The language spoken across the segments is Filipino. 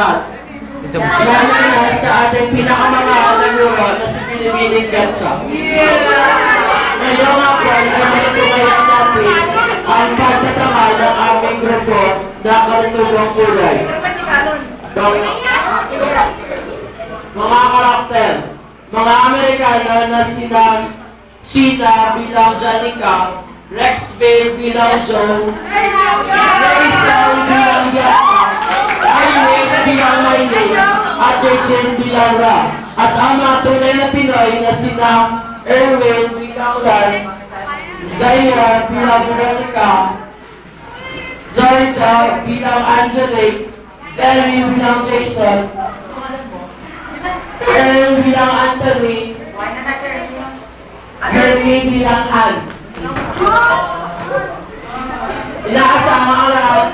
lahat. Lalo na sa ating pinakamahal na grupo na si Pilipining Ketchup. Ngayong hapon ay matutungayang natin ang pagtatangal ng aming grupo na karitubong kulay. Mga karakter, mga Amerikano na sina Sheeta bilang Janica, Rex Vale bilang Joe, Rachel bilang Yaka, Irish bilang Maylene, at Rachel bilang Ra. At ang mga tunay na Pinoy na sina Erwin bilang Lance, Zaira bilang Veronica, Georgia bilang Angelique, Terry bilang Jason, Earl bilang Anthony, Hermie bilang Ann. Inaasama ang lahat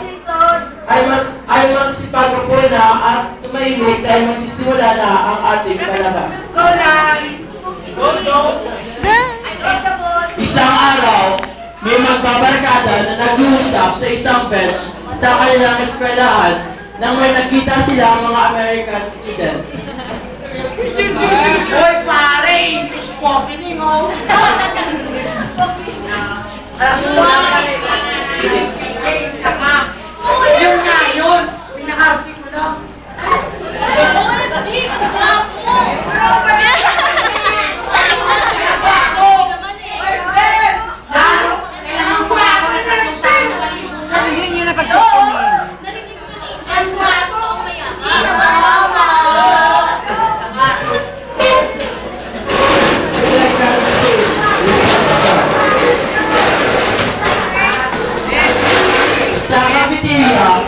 ay magsipagpuna at tumahimik dahil magsisimula na ang ating palabas. Go, guys! Go! Isang araw, may magbabarkada na nag-uusap sa isang bench sa kanilang eskwelahan nang may nakita sila mga American students. Hoy, pare! English spoken mo! Yun nga yun! Pinaka-artit mo daw! Sabihin nyo na pagsasabihin! Sa cafeteria,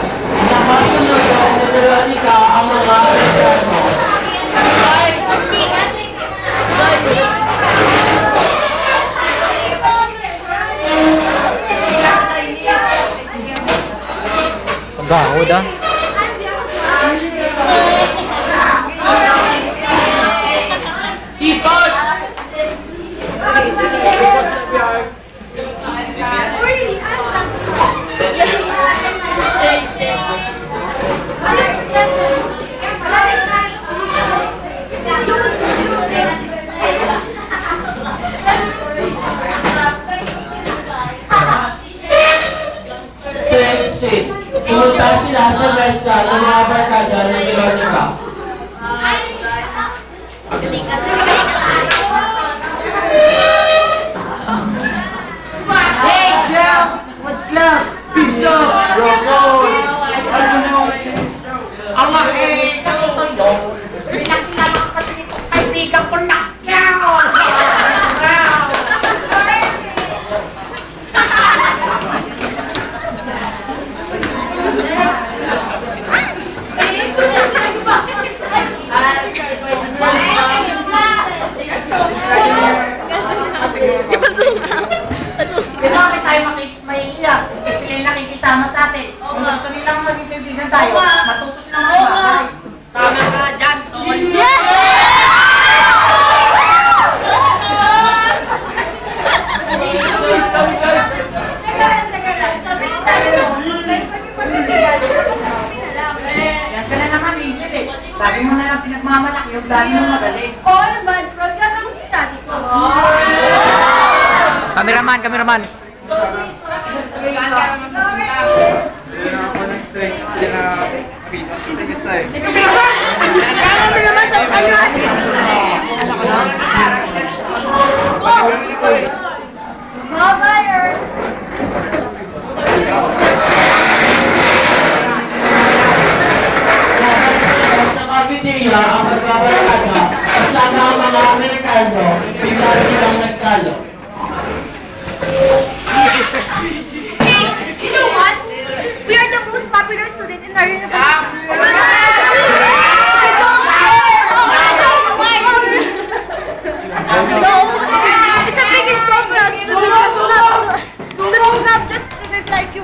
nakasunod na Veronica ang mga Amerikano. Pagkakod ah. Tipos! Pumunta sila sa mesa ng mga barkada ng Veronica. Hey, Joe! What's up? Peace up! Ang laki! Ito yun! Pinakilala ko kasi ito kaibigan ko na! Bakit tayo maiiyak? Kasi sila yung nakikisama sa atin. Kung gusto nilang maging kaibigan tayo, matutos lang ang bagay. Tama ka dyan, Tol. Yan ka na naman, Angel eh. Sabi mo na lang pinagmamalaki yung dami mo magaling. Oo naman, program ako si daddy ko. Cameraman. Saan ka naman pupunta? Ako nag-strike kasi na kita sa isa eh. Kami naman sa kanya. Mabaya! Sa cafeteria, ang magbabarkada, kasama ang mga Amerikano, bigla silang nagtalo. You know what? We are the most popular student in our university. No, it's a big insult for us to not just students like you.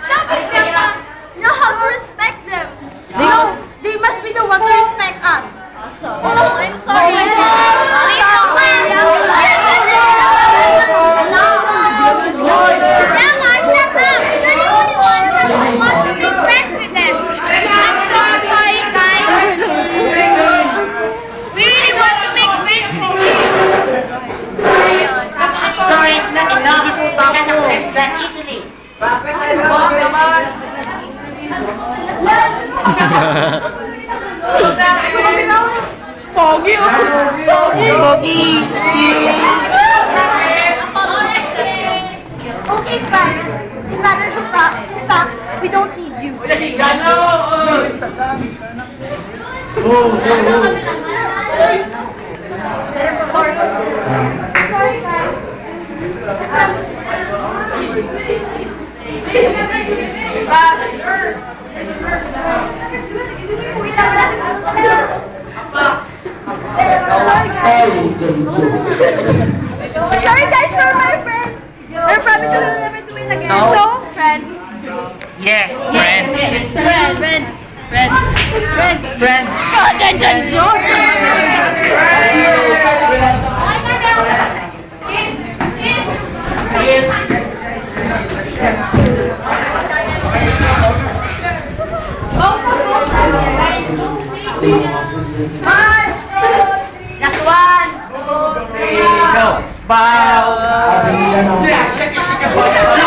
Stop it, Peppa. You know how to respect them. They must be the one to respect us. Oh, I'm sorry. Grandma, shut up! You're the only one. Pogi! Pogi! Okay, fine. In matter of fact, we don't need you. Sorry, guys. Ay, Jojo. Sorry, guys, for my friends. I promise I will never do it again. So, friends. Yeah, friends. Friends. Last one. Bow! Sabi nila na.